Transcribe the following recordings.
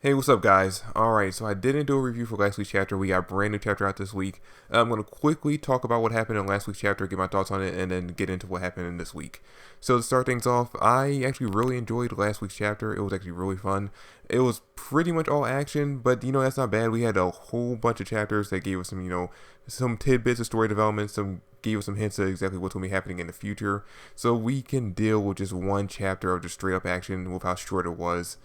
Hey, what's up, guys? Alright, so I didn't do a review for last week's chapter. We got a brand new chapter out this week. I'm going to quickly talk about what happened in last week's chapter, get my thoughts on it, and then get into what happened in this week. So, to start things off, I actually really enjoyed last week's chapter. It was actually really fun. It was pretty much all action, but that's not bad. We had a whole bunch of chapters that gave us some tidbits of story development, gave us some hints of exactly what's going to be happening in the future. So, we can deal with just one chapter of just straight up action with how short it was.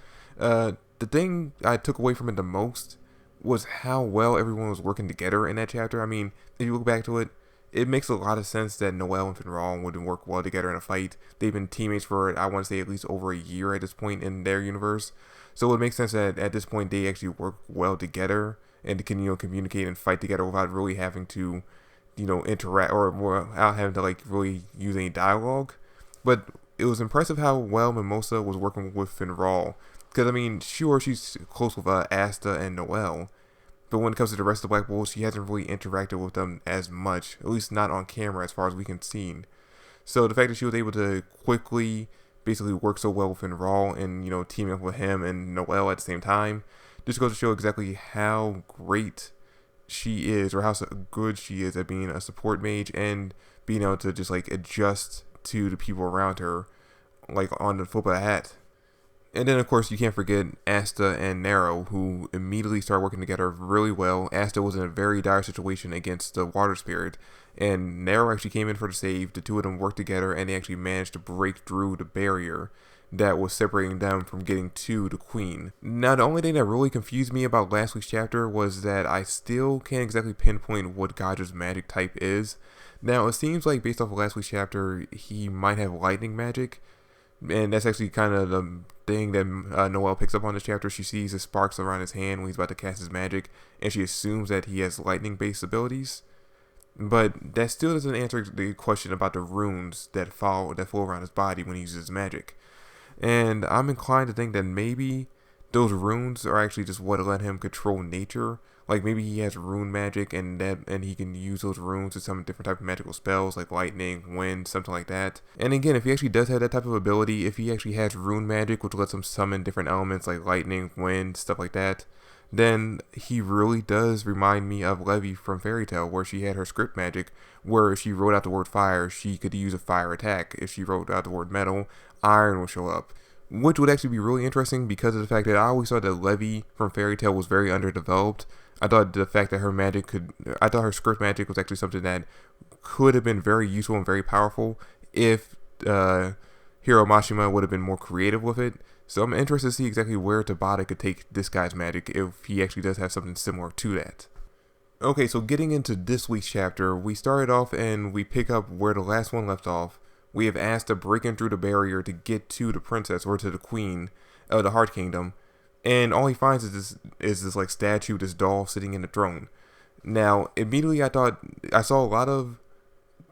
The thing I took away from it the most was how well everyone was working together in that chapter. I mean, if you look back to it, it makes a lot of sense that Noelle and Finral wouldn't work well together in a fight. They've been teammates for, I want to say, at least over a year at this point in their universe. So it makes sense that at this point they actually work well together and can, communicate and fight together without really having to, interact or without having to really use any dialogue. But it was impressive how well Mimosa was working with Finral. Because, I mean, sure, she's close with Asta and Noelle, but when it comes to the rest of the Black Bulls, she hasn't really interacted with them as much, at least not on camera as far as we can see. So the fact that she was able to quickly basically work so well with Finral and, teaming up with him and Noelle at the same time, just goes to show exactly how great she is, or how good she is at being a support mage and being able to just, adjust to the people around her, on the flip of a hat. And then, of course, you can't forget Asta and Nero, who immediately started working together really well. Asta was in a very dire situation against the water spirit, and Nero actually came in for the save. The two of them worked together, and they actually managed to break through the barrier that was separating them from getting to the queen. Now, the only thing that really confused me about last week's chapter was that I still can't exactly pinpoint what Gaja's magic type is. Now, it seems like based off of last week's chapter, he might have lightning magic, and that's actually kind of the thing that Noelle picks up on this chapter. She sees the sparks around his hand when he's about to cast his magic, and she assumes that he has lightning-based abilities. But that still doesn't answer the question about the runes that flow around his body when he uses magic. And I'm inclined to think that maybe those runes are actually just what let him control nature. Like maybe he has rune magic and he can use those runes to summon different type of magical spells like lightning, wind, something like that. And again, if he actually does have that type of ability, if he actually has rune magic which lets him summon different elements like lightning, wind, stuff like that, then he really does remind me of Levy from Fairy Tail, where she had her script magic, where if she wrote out the word fire, she could use a fire attack. If she wrote out the word metal, iron will show up. Which would actually be really interesting because of the fact that I always thought that Levy from Fairy Tail was very underdeveloped. I thought the fact that I thought her script magic was actually something that could have been very useful and very powerful if Hiro Mashima would have been more creative with it. So I'm interested to see exactly where Tabata could take this guy's magic if he actually does have something similar to that. Okay, so getting into this week's chapter, we started off and we pick up where the last one left off. We have Asta breaking through the barrier to get to the princess or to the queen of the Heart Kingdom, and all he finds is this statue, this doll sitting in the throne. Now, immediately I saw a lot of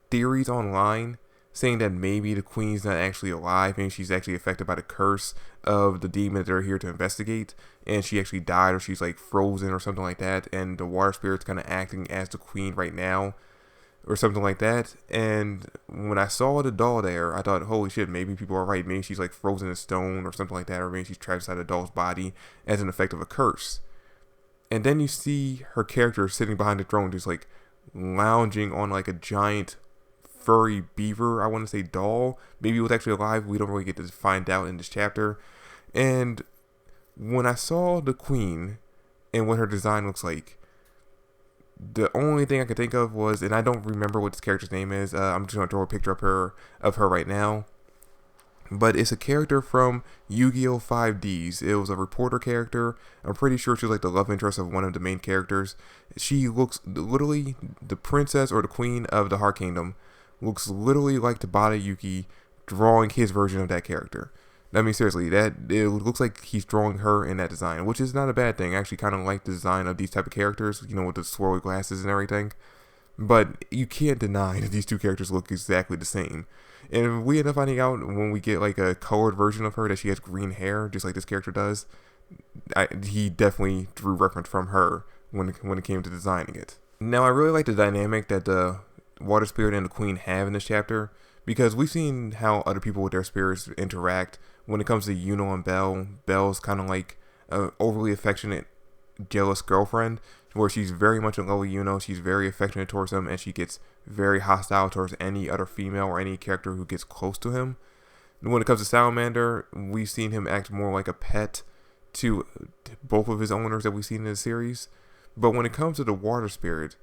theories online saying that maybe the queen's not actually alive, maybe she's actually affected by the curse of the demon that they're here to investigate, and she actually died, or she's frozen or something like that, and the water spirit's kind of acting as the queen right now, or something like that. And when I saw the doll there, I thought, holy shit, maybe people are right. Maybe she's frozen in stone or something like that, or maybe she's trapped inside the doll's body as an effect of a curse. And then you see her character sitting behind the throne, just lounging on a giant furry beaver, I want to say doll. Maybe it was actually alive. We don't really get to find out in this chapter. And when I saw the queen and what her design looks like, the only thing I could think of was, and I don't remember what this character's name is, I'm just going to throw a picture of her right now, but it's a character from Yu-Gi-Oh! 5Ds. It was a reporter character. I'm pretty sure she was the love interest of one of the main characters. She looks literally, the princess or the queen of the Heart Kingdom looks literally like Tabata Yuki drawing his version of that character. I mean, seriously, it looks like he's drawing her in that design, which is not a bad thing. I actually kind of like the design of these type of characters, with the swirly glasses and everything. But you can't deny that these two characters look exactly the same. And we end up finding out when we get a colored version of her that she has green hair, just like this character does. He definitely drew reference from her when it came to designing it. Now, I really like the dynamic that the water spirit and the queen have in this chapter, because we've seen how other people with their spirits interact. When it comes to Yuno and Belle, Belle's kind of overly affectionate, jealous girlfriend, where she's very much in love with Yuno. She's very affectionate towards him, and she gets very hostile towards any other female or any character who gets close to him. When it comes to Salamander, we've seen him act more like a pet to both of his owners that we've seen in the series. But when it comes to the water spirit,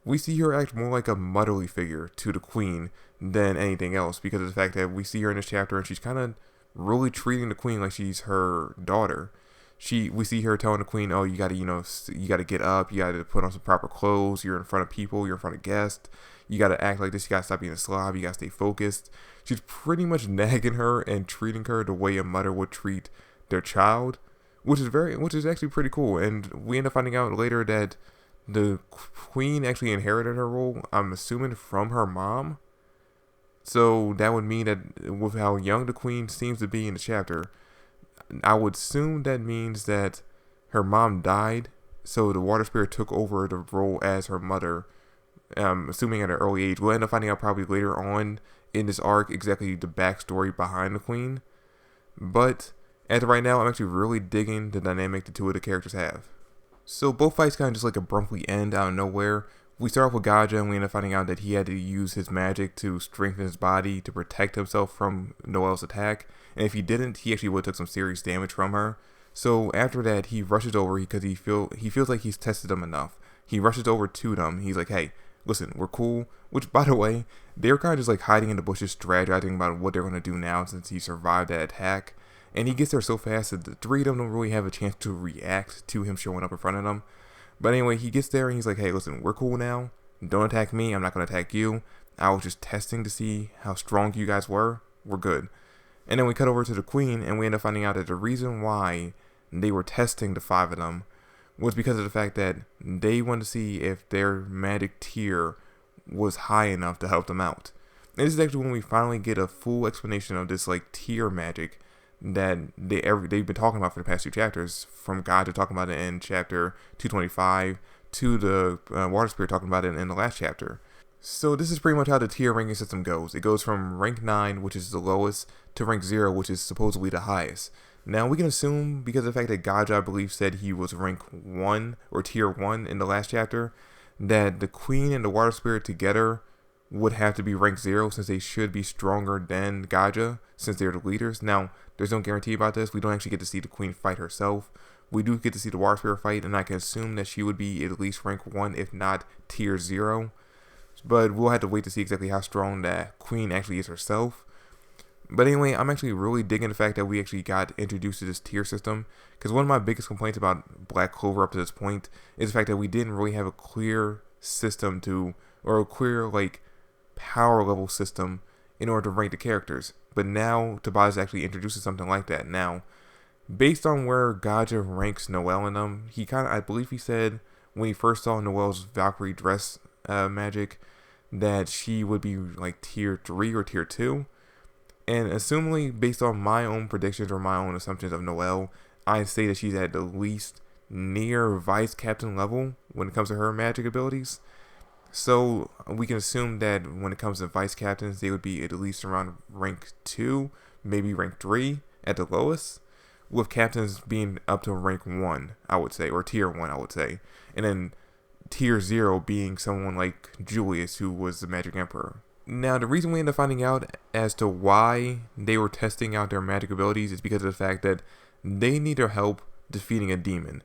we see her act more like a motherly figure to the queen than anything else, because of the fact that we see her in this chapter and she's kind of really treating the queen like she's her daughter. We see her telling the queen, "Oh, you gotta, you gotta get up. You gotta put on some proper clothes. You're in front of people. You're in front of guests. You gotta act like this. You gotta stop being a slob. You gotta stay focused." She's pretty much nagging her and treating her the way a mother would treat their child, which is actually pretty cool. And we end up finding out later that the queen actually inherited her role, I'm assuming, from her mom. So that would mean that with how young the queen seems to be in the chapter, I would assume that means that her mom died, so the water spirit took over the role as her mother, assuming at an early age. We'll end up finding out probably later on in this arc exactly the backstory behind the queen. But as of right now, I'm actually really digging the dynamic the two of the characters have. So both fights kind of just like abruptly end out of nowhere. We start off with Gaja, and we end up finding out that he had to use his magic to strengthen his body to protect himself from Noelle's attack. And if he didn't, he actually would have took some serious damage from her. So after that, he rushes over because he feels like he's tested them enough. He rushes over to them. He's like, "Hey, listen, we're cool." Which, by the way, they're kind of just like hiding in the bushes, strategizing about what they're going to do now since he survived that attack. And he gets there so fast that the three of them don't really have a chance to react to him showing up in front of them. But anyway, he gets there and he's like, "Hey, listen, we're cool now. Don't attack me. I'm not going to attack you. I was just testing to see how strong you guys were. We're good." And then we cut over to the queen, and we end up finding out that the reason why they were testing the five of them was because of the fact that they wanted to see if their magic tier was high enough to help them out. And this is actually when we finally get a full explanation of this like tier magic that they've been talking about for the past two chapters, from God to talking about it in chapter 225 to the water spirit talking about it in the last chapter. So this is pretty much how the tier ranking system goes. It goes from rank 9, which is the lowest, to rank 0, which is supposedly the highest. Now we can assume, because of the fact that Gaja, I believe, said he was rank 1 or tier 1 in the last chapter, that the queen and the water spirit together would have to be rank 0, since they should be stronger than Gaja, since they're the leaders. Now, there's no guarantee about this. We don't actually get to see the queen fight herself. We do get to see the water spirit fight, and I can assume that she would be at least rank 1, if not tier 0. But we'll have to wait to see exactly how strong that queen actually is herself. But anyway, I'm actually really digging the fact that we actually got introduced to this tier system, because one of my biggest complaints about Black Clover up to this point is the fact that we didn't really have a clear system or a clear like power level system in order to rank the characters. But now Tobias actually introduces something like that. Now, based on where Gaja ranks Noelle in them, I believe he said when he first saw Noelle's Valkyrie dress magic that she would be like tier 3 or tier 2. And assumingly, based on my own predictions or my own assumptions of Noelle, I say that she's at the least near vice captain level when it comes to her magic abilities. So we can assume that when it comes to vice captains, they would be at least around rank 2, maybe rank 3 at the lowest, with captains being up to rank 1, I would say, or tier 1, I would say. And then tier 0 being someone like Julius, who was the Magic Emperor. Now, the reason we end up finding out as to why they were testing out their magic abilities is because of the fact that they need their help defeating a demon.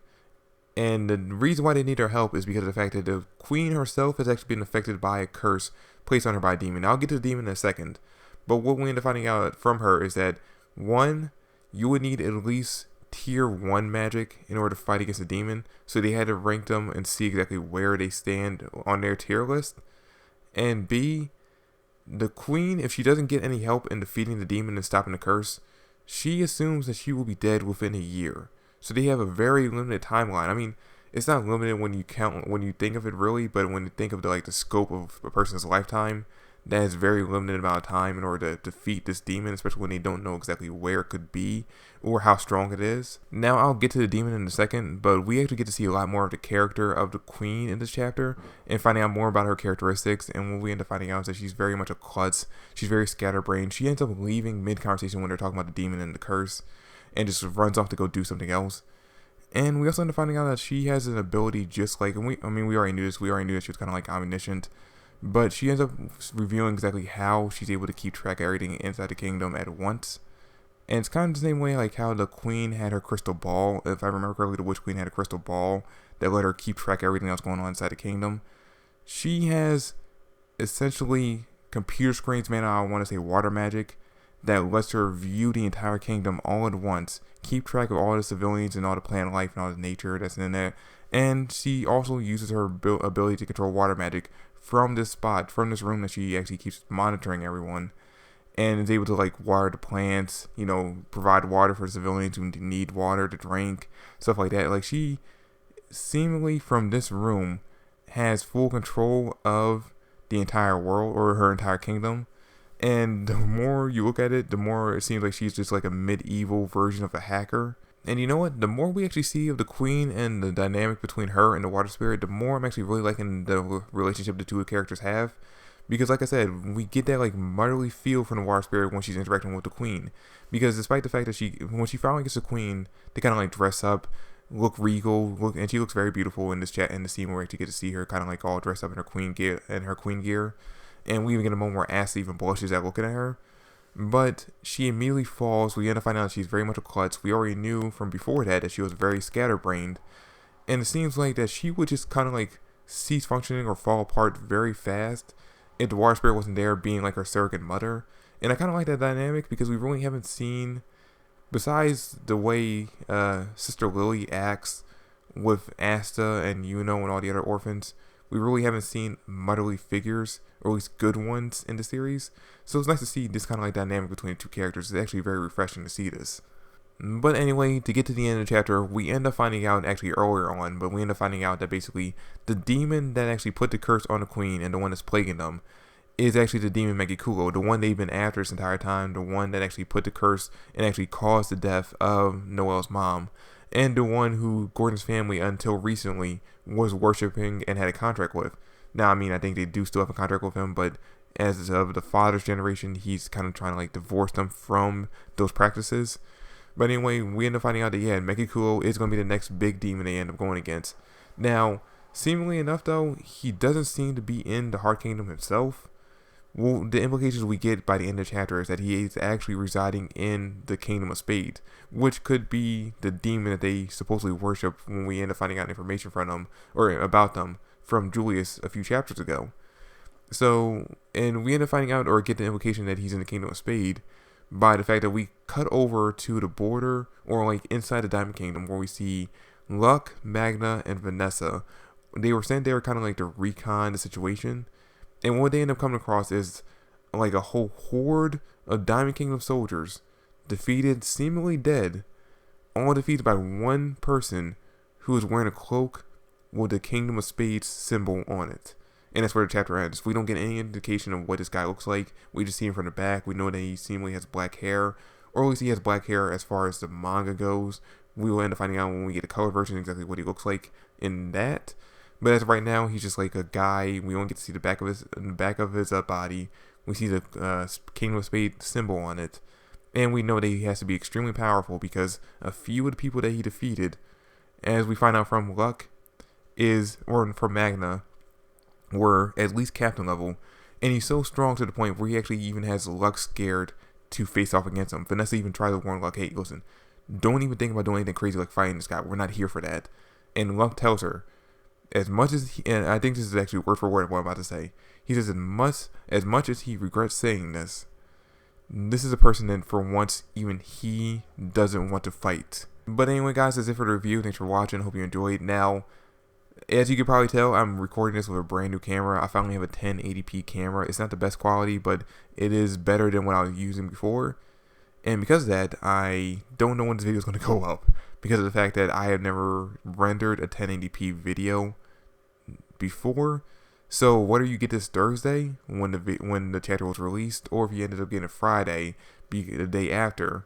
And the reason why they need their help is because of the fact that the queen herself has actually been affected by a curse placed on her by a demon. Now, I'll get to the demon in a second. But what we end up finding out from her is that, 1, you would need at least tier 1 magic in order to fight against a demon. So they had to rank them and see exactly where they stand on their tier list. And B, the queen, if she doesn't get any help in defeating the demon and stopping the curse, she assumes that she will be dead within a year. So they have a very limited timeline. I mean, it's not limited when you think of it really, but when you think of the scope of a person's lifetime, that is very limited amount of time in order to defeat this demon, especially when they don't know exactly where it could be or how strong it is. Now, I'll get to the demon in a second, but we actually get to see a lot more of the character of the queen in this chapter and finding out more about her characteristics. And what we end up finding out is that she's very much a klutz. She's very scatterbrained. She ends up leaving mid-conversation when they're talking about the demon and the curse and just runs off to go do something else. And we also end up finding out that she has an ability just like, and we already knew this. We already knew that she was kind of like omniscient, but she ends up revealing exactly how she's able to keep track of everything inside the kingdom at once. And it's kind of the same way like how the queen had her crystal ball. If I remember correctly, the witch queen had a crystal ball that let her keep track of everything else going on inside the kingdom. She has essentially computer screens made out of, I want to say, water magic that lets her view the entire kingdom all at once, keep track of all the civilians and all the plant life and all the nature that's in there. And she also uses her ability to control water magic from this spot, from this room that she actually keeps monitoring everyone, and is able to like water the plants, provide water for civilians who need water to drink, stuff like that. Like, she seemingly from this room has full control of the entire world, or her entire kingdom. And the more you look at it, the more it seems like she's just like a medieval version of a hacker. And you know what? The more we actually see of the queen and the dynamic between her and the water spirit, the more I'm actually really liking the relationship the two characters have. Because like I said, we get that like motherly feel from the water spirit when she's interacting with the queen. Because despite the fact that when she finally gets the queen, they kind of like dress up, look regal, and she looks very beautiful in the scene where we actually get to see her kind of like all dressed up in her queen gear. And we even get a moment where Ashley even blushes at looking at her. But she immediately falls. We end up finding out she's very much a klutz. We already knew from before that she was very scatterbrained. And it seems like that she would just kind of like cease functioning or fall apart very fast if the water spirit wasn't there being like her surrogate mother. And I kind of like that dynamic because we really haven't seen, besides the way Sister Lily acts with Asta and and all the other orphans, we really haven't seen motherly figures, or at least good ones, in the series. So it's nice to see this kind of like dynamic between the two characters. It's actually very refreshing to see this. But anyway, to get to the end of the chapter, we end up finding out actually earlier on, but we end up finding out that basically the demon that actually put the curse on the queen and the one that's plaguing them is actually the demon Megikulo, the one they've been after this entire time, the one that actually put the curse and actually caused the death of Noelle's mom, and the one who Gordon's family until recently was worshipping and had a contract with. Now, I think they do still have a contract with him, but as of the father's generation, he's kind of trying to like divorce them from those practices. But anyway, we end up finding out that Megikulo is going to be the next big demon they end up going against. Now, seemingly enough though, he doesn't seem to be in the Heart Kingdom himself. Well, the implications we get by the end of the chapter is that he is actually residing in the Kingdom of Spades, which could be the demon that they supposedly worship when we end up finding out information from them, or about them, from Julius a few chapters ago. So, and we end up finding out, or get the implication that he's in the Kingdom of Spade by the fact that we cut over to the border, or like inside the Diamond Kingdom, where we see Luck, Magna, and Vanessa. They were sent there kind of like to recon the situation. And what they end up coming across is like a whole horde of Diamond Kingdom soldiers, defeated, seemingly dead, all defeated by one person who is wearing a cloak with the Kingdom of Spades symbol on it. And that's where the chapter ends. We don't get any indication of what this guy looks like. We just see him from the back. We know that he seemingly has black hair, or at least he has black hair as far as the manga goes. We will end up finding out when we get the color version exactly what he looks like in that. But as of right now, he's just like a guy. We don't get to see the back of his body. We see the Kingdom of Spades symbol on it, and we know that he has to be extremely powerful because a few of the people that he defeated, as we find out from Luck, or from Magna, were at least captain level, and he's so strong to the point where he actually even has Luck scared to face off against him. Vanessa even tries to warn Luck, "Hey, listen, don't even think about doing anything crazy like fighting this guy. We're not here for that." And Luck tells her, as much as and I think this is actually word for word what I'm about to say. He says, as much as he regrets saying this is a person that for once even he doesn't want to fight. But anyway, guys, that's it for the review. Thanks for watching. Hope you enjoyed. Now, as you can probably tell, I'm recording this with a brand new camera. I finally have a 1080p camera. It's not the best quality, but it is better than what I was using before. And because of that, I don't know when this video is going to go up, because of the fact that I have never rendered a 1080p video before. So whether you get this Thursday when the chapter was released, or if you ended up getting it Friday, the day after,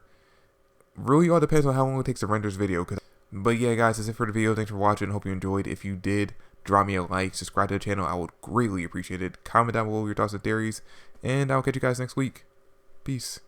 really all depends on how long it takes to render this video. But yeah, guys, that's it for the video. Thanks for watching. Hope you enjoyed. If you did, drop me a like, subscribe to the channel. I would greatly appreciate it. Comment down below your thoughts and theories, and I'll catch you guys next week. Peace.